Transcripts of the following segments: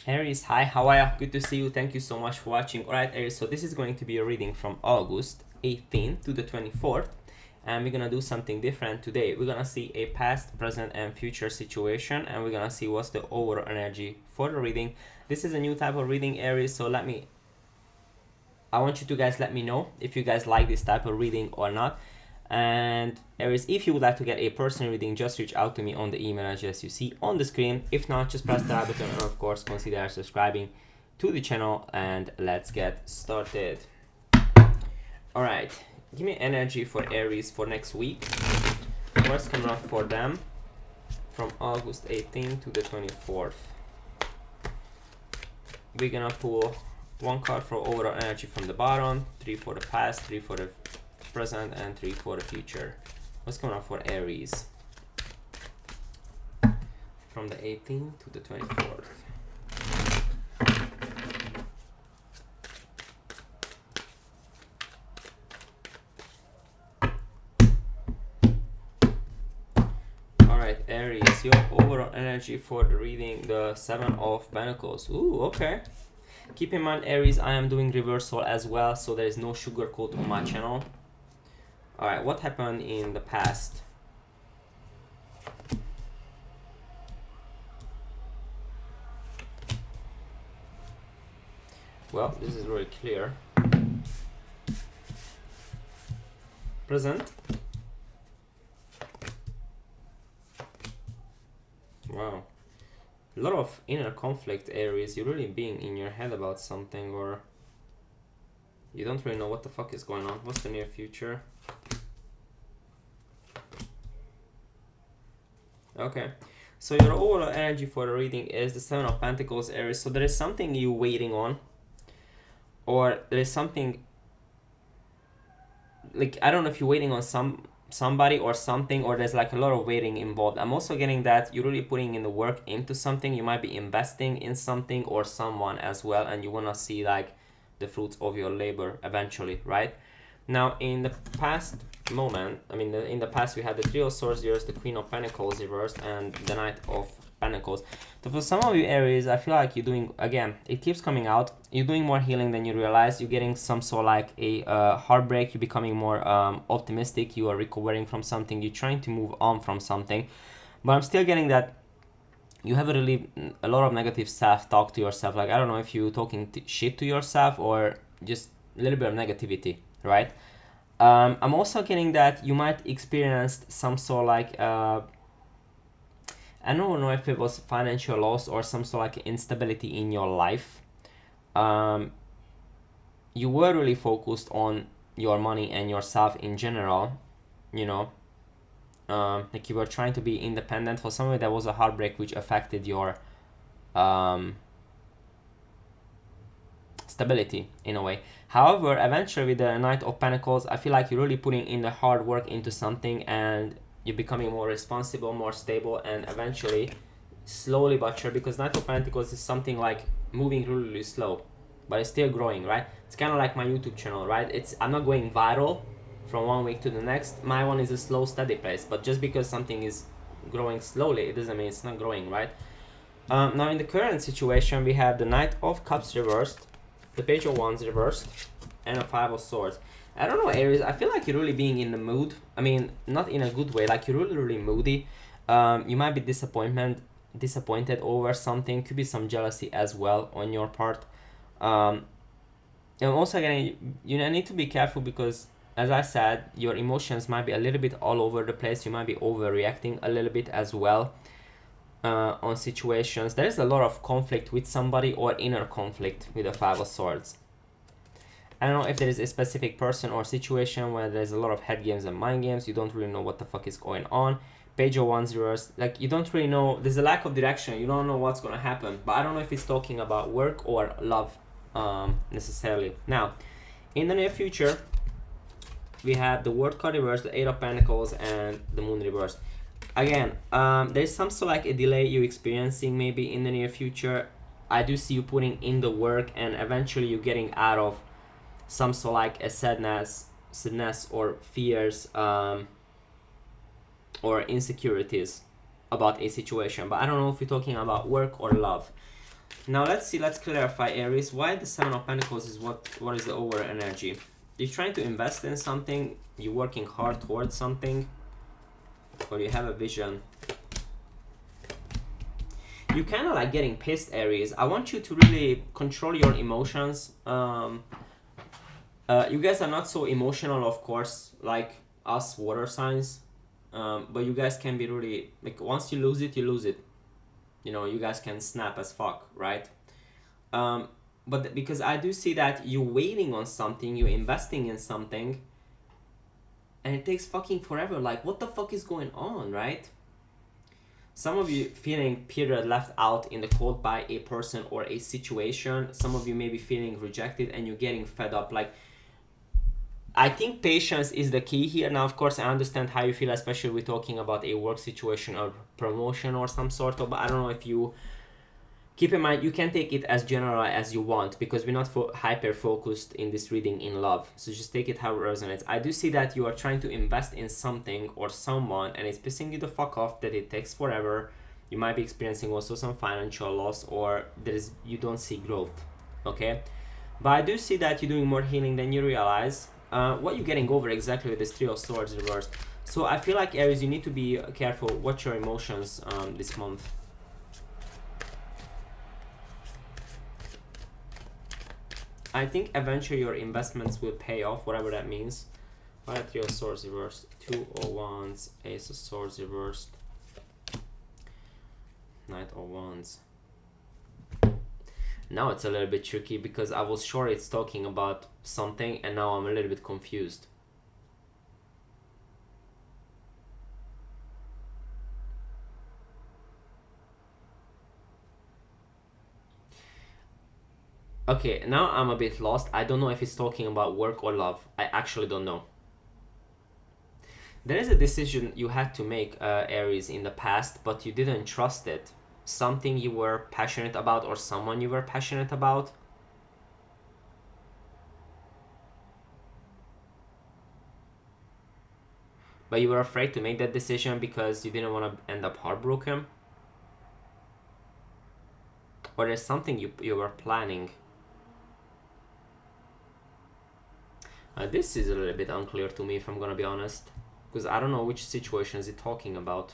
Aries, hi, how are you? Good to see you. Thank you so much for watching. Alright, Aries, so this is going to be a reading from August 18th to the 24th. And we're gonna do something different today. We're gonna see a past, present, and future situation, and we're gonna see what's the overall energy for the reading. This is a new type of reading, Aries, so I want you to guys let me know if you guys like this type of reading or not. And Aries, if you would like to get a personal reading, just reach out to me on the email address you see on the screen. If not, just press the like button and of course consider subscribing to the channel, and let's get started. Alright, give me energy for Aries for next week. What's coming up for them from August 18th to the 24th? We're gonna pull one card for overall energy from the bottom, 3 for the past, 3 for the present, and 3 for the future. What's going on for Aries from the 18th to the 24th? Alright, Aries, your overall energy for the reading, the 7 of Pentacles. Ooh, okay. Keep in mind, Aries, I am doing reversal as well, so there is no sugarcoat on my channel. Alright, what happened in the past? Well, this is really clear. Present. Wow. A lot of inner conflict, Aries. You're really being in your head about something, or you don't really know what the fuck is going on. What's the near future? Okay. So your overall energy for the reading is the 7 of Pentacles, Aries. So there is something you waiting on, or there is something like, I don't know if you're waiting on somebody or something, or there's like a lot of waiting involved. I'm also getting that you're really putting in the work into something. You might be investing in something or someone as well, and you want to see like the fruits of your labor eventually, right? Now in the past moment, in the past we had the Three of Swords reversed, the Queen of Pentacles reversed, and the Knight of Pentacles. So for some of you, Aries, I feel like you're doing, again, it keeps coming out, you're doing more healing than you realize. You're getting some sort of like a heartbreak. You're becoming more optimistic. You are recovering from something. You're trying to move on from something. But I'm still getting that you have a lot of negative self-talk to yourself. Like, I don't know if you're talking shit to yourself or just a little bit of negativity, right? I'm also getting that you might experience some sort of like I don't know if it was financial loss or some sort of like instability in your life. You were really focused on your money and yourself in general, you know. Like you were trying to be independent. For some of you, that was a heartbreak which affected your stability in a way. However, eventually with the Knight of Pentacles, I feel like you're really putting in the hard work into something, and you're becoming more responsible, more stable, and eventually, slowly but sure, because Knight of Pentacles is something like moving really, really slow, but it's still growing, right? It's kind of like my YouTube channel, right? I'm not going viral from one week to the next. My one is a slow, steady pace, but just because something is growing slowly, it doesn't mean it's not growing, right? Now in the current situation, we have the Knight of Cups reversed, the Page of Wands reversed, and a Five of Swords. I don't know, Aries, I feel like you're really being in the mood. I mean, not in a good way, like you're really, really moody. You might be disappointed over something. Could be some jealousy as well on your part. And also, again, you need to be careful because, as I said, your emotions might be a little bit all over the place. You might be overreacting a little bit as well on situations. There is a lot of conflict with somebody or inner conflict with the Five of Swords. I don't know if there is a specific person or situation where there's a lot of head games and mind games. You don't really know what the fuck is going on. Page of Wands reversed. Like, you don't really know. There's a lack of direction. You don't know what's going to happen. But I don't know if it's talking about work or love necessarily. Now, in the near future, we have the World card reversed, the Eight of Pentacles, and the Moon reversed. Again, there's some sort of like a delay you're experiencing maybe in the near future. I do see you putting in the work, and eventually you're getting out of some sort of like a sadness or fears or insecurities about a situation. But I don't know if you're talking about work or love. Now let's clarify, Aries, why the Seven of Pentacles is what is the over energy? You're trying to invest in something, you're working hard towards something, or you have a vision. You kind of like getting pissed, Aries. I want you to really control your emotions. You guys are not so emotional, of course, like us water signs, but you guys can be really, like, once you lose it, you lose it. You know, you guys can snap as fuck, right? But because I do see that you're waiting on something, you're investing in something, and it takes fucking forever. Like, what the fuck is going on, right? Some of you feeling period left out in the cold by a person or a situation. Some of you may be feeling rejected and you're getting fed up. Like, I think patience is the key here. Now, of course, I understand how you feel, especially with talking about a work situation or promotion or some sort of, but I don't know if you keep in mind, you can take it as general as you want, because we're not hyper focused in this reading in love. So just take it how it resonates. I do see that you are trying to invest in something or someone, and it's pissing you the fuck off that it takes forever. You might be experiencing also some financial loss, or you don't see growth. Okay, but I do see that you're doing more healing than you realize. What you're getting over exactly with this Three of Swords reversed. So I feel like, Aries, you need to be careful. Watch your emotions this month. I think eventually your investments will pay off, whatever that means. Why Three of Swords reversed? Two of Wands, Ace of Swords reversed, Knight of Wands. Now it's a little bit tricky because I was sure it's talking about something, and now I'm a little bit confused. Okay, now I'm a bit lost. I don't know if it's talking about work or love. I actually don't know. There is a decision you had to make, Aries, in the past, but you didn't trust it. Something you were passionate about, or someone you were passionate about. But you were afraid to make that decision because you didn't want to end up heartbroken. Or there's something you were planning. This is a little bit unclear to me, if I'm gonna be honest, because I don't know which situation is it talking about.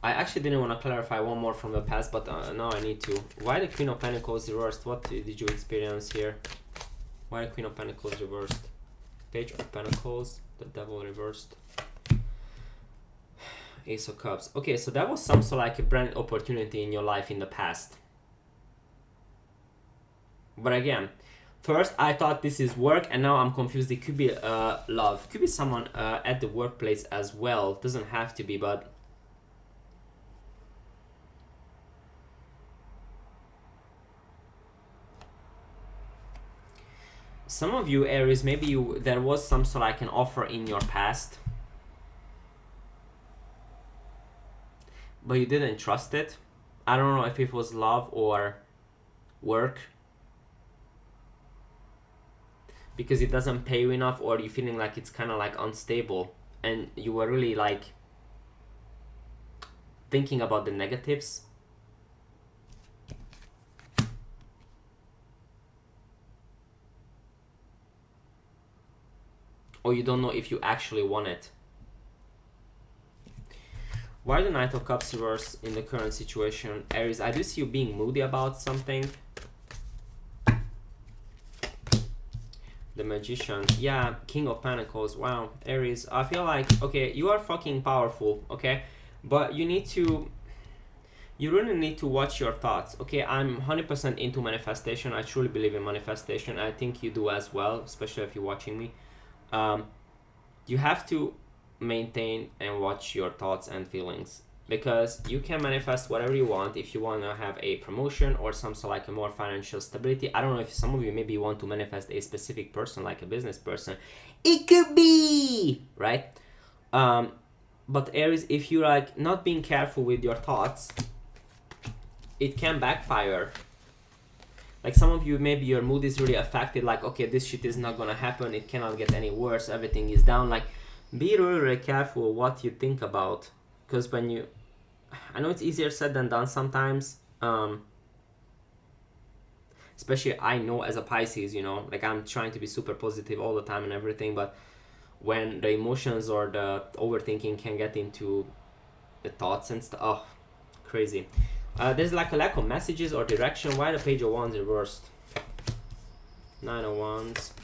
I actually didn't want to clarify one more from the past, but now I need to. Why the Queen of Pentacles reversed? What did you experience here? Why the Queen of Pentacles reversed? Page of Pentacles, the Devil reversed, Ace of Cups. Okay, so that was some sort of like a brand opportunity in your life in the past. But again, first I thought this is work, and now I'm confused. It could be love. Could be someone at the workplace as well. Doesn't have to be, but some of you, Aries, maybe there was some sort of like an offer in your past, but you didn't trust it. I don't know if it was love or work, because it doesn't pay you enough, or you're feeling like it's kind of like unstable, and you were really like thinking about the negatives. Or you don't know if you actually want it. Why the Knight of Cups reverse in the current situation? Aries, I do see you being moody about something. The Magician. Yeah, King of Pentacles. Wow, Aries, I feel like, okay, you are fucking powerful, okay? But you really need to watch your thoughts, okay? I'm 100% into manifestation. I truly believe in manifestation. I think you do as well, especially if you're watching me. You have to maintain and watch your thoughts and feelings, because you can manifest whatever you want. If you want to have a promotion or some sort of like a more financial stability, I don't know if some of you maybe want to manifest a specific person, like a business person, it could be right. But Aries, if you're like not being careful with your thoughts, it can backfire. Like some of you, maybe your mood is really affected, like, okay, this shit is not gonna happen, it cannot get any worse, everything is down. Like, be really, really careful what you think about, because when you I know it's easier said than done sometimes. Especially I know as a Pisces, you know, like I'm trying to be super positive all the time and everything, but when the emotions or the overthinking can get into the thoughts and stuff, oh, crazy. There's like a lack of messages or direction. Why the Page of Wands reversed? 9 of Wands,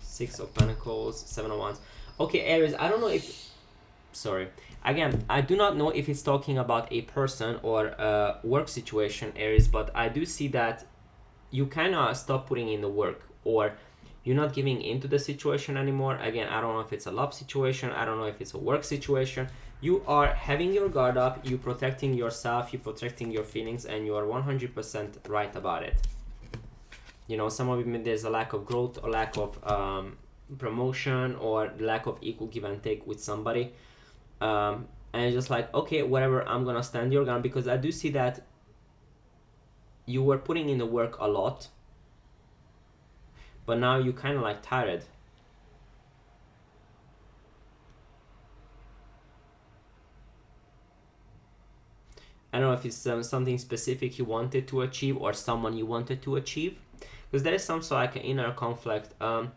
6 of Pentacles, 7 of Wands. Okay, Aries, I don't know if... Sorry. Again, I do not know if it's talking about a person or a work situation, Aries, but I do see that you kind of stop putting in the work, or you're not giving into the situation anymore. Again, I don't know if it's a love situation, I don't know if it's a work situation. You are having your guard up, you protecting yourself, you protecting your feelings, and you are 100% right about it. You know, some of it, there's a lack of growth or lack of promotion or lack of equal give and take with somebody. And it's just like, okay, whatever, I'm gonna stand your ground, because I do see that you were putting in the work a lot, but now you kind of like tired. I don't know if it's something specific you wanted to achieve or someone you wanted to achieve, because there is some sort of like an inner conflict. But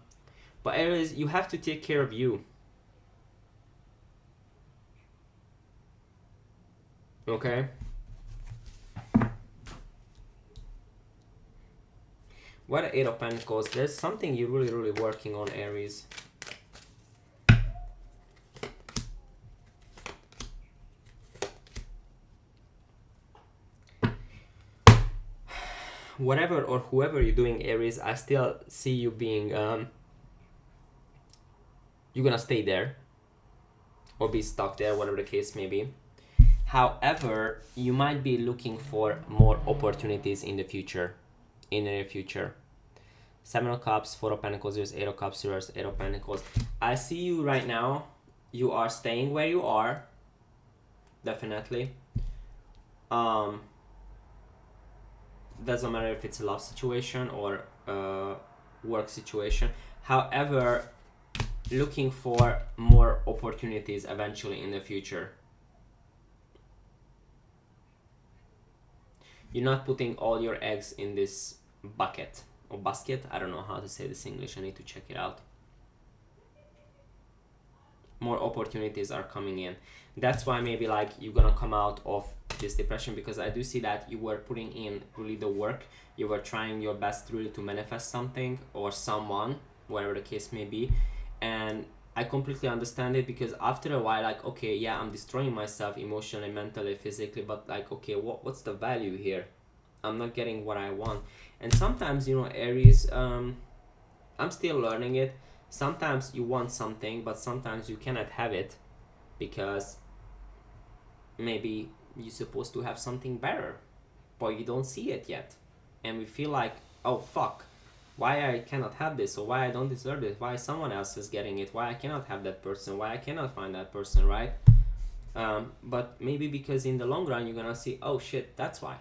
Aries, you have to take care of you. Okay? What a 8 of Pentacles. There's something you're really working on, Aries. Whatever or whoever you're doing, Aries, I still see you being... you're gonna stay there. Or be stuck there, whatever the case may be. However, you might be looking for more opportunities in the future. In the near future. 7 of Cups, 4 of Pentacles, there's 8 of Cups, there's 8 of Pentacles. I see you right now. You are staying where you are. Definitely. Doesn't matter if it's a love situation or a work situation. However, looking for more opportunities eventually in the future. You're not putting all your eggs in this bucket or basket. I don't know how to say this in English. I need to check it out. More opportunities are coming in. That's why maybe like you're gonna come out of this depression, because I do see that you were putting in really the work. You were trying your best really to manifest something or someone, whatever the case may be. And I completely understand it, because after a while, like, okay, yeah, I'm destroying myself emotionally, mentally, physically, but like, okay, what's the value here? I'm not getting what I want. And sometimes, you know, Aries, I'm still learning it. Sometimes you want something, but sometimes you cannot have it because maybe you're supposed to have something better, but you don't see it yet. And we feel like, oh, fuck. Why I cannot have this, or why I don't deserve it, why someone else is getting it, why I cannot have that person, why I cannot find that person, right? But maybe because in the long run you're gonna see, oh shit, that's why.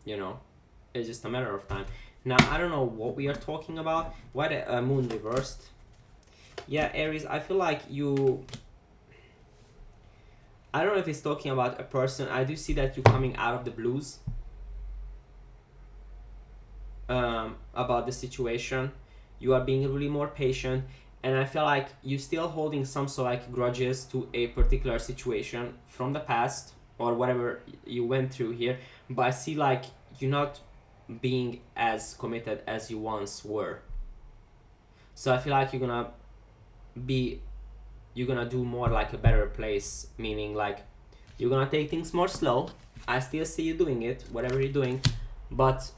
You know, it's just a matter of time. Now, I don't know what we are talking about. Why the moon reversed? Yeah, Aries, I feel like you... I don't know if it's talking about a person. I do see that you're coming out of the blues. About the situation. You are being really more patient, and I feel like you're still holding some sort of like grudges to a particular situation from the past or whatever you went through here, but I see like you're not being as committed as you once were. So I feel like you're gonna do more like a better place, meaning like you're gonna take things more slow. I still see you doing it, whatever you're doing, but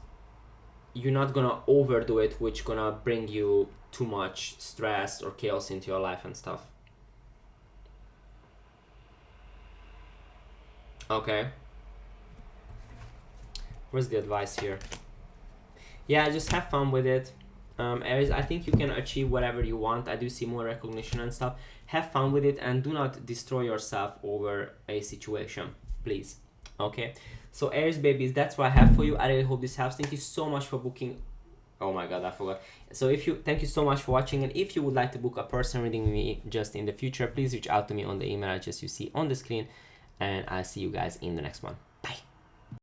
you're not gonna overdo it, which gonna bring you too much stress or chaos into your life and stuff. Okay. Where's the advice here? Yeah, just have fun with it. Aries, I think you can achieve whatever you want. I do see more recognition and stuff. Have fun with it and do not destroy yourself over a situation, please. Okay? So Aries babies, that's what I have for you. I really hope this helps. Thank you so much for booking. Oh my god, I forgot. So thank you so much for watching, and if you would like to book a personal reading with me just in the future, please reach out to me on the email address you see on the screen. and I'll see you guys in the next one.